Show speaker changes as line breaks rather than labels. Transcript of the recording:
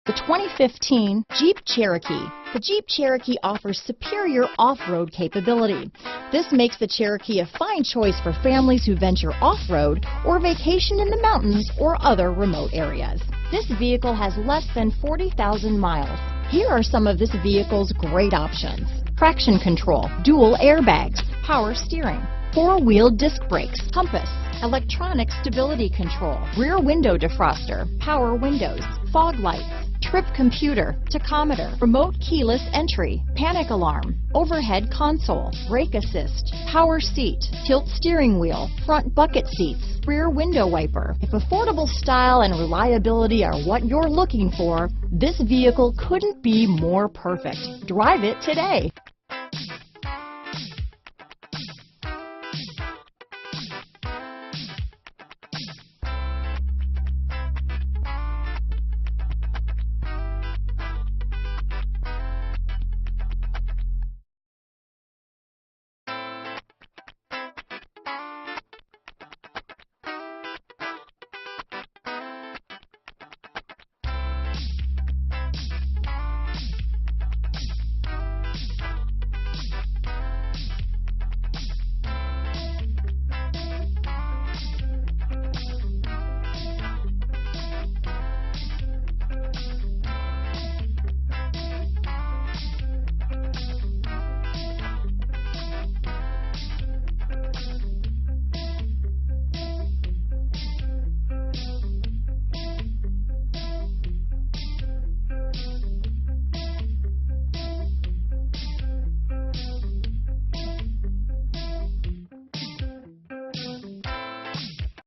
The 2015 Jeep Cherokee. The Jeep Cherokee offers superior off-road capability. This makes the Cherokee a fine choice for families who venture off-road or vacation in the mountains or other remote areas. This vehicle has less than 40,000 miles. Here are some of this vehicle's great options: traction control, dual airbags, power steering, four-wheel disc brakes, compass, electronic stability control, rear window defroster, power windows, fog lights, trip computer, tachometer, remote keyless entry, panic alarm, overhead console, brake assist, power seat, tilt steering wheel, front bucket seats, rear window wiper. If affordable style and reliability are what you're looking for, this vehicle couldn't be more perfect. Drive it today.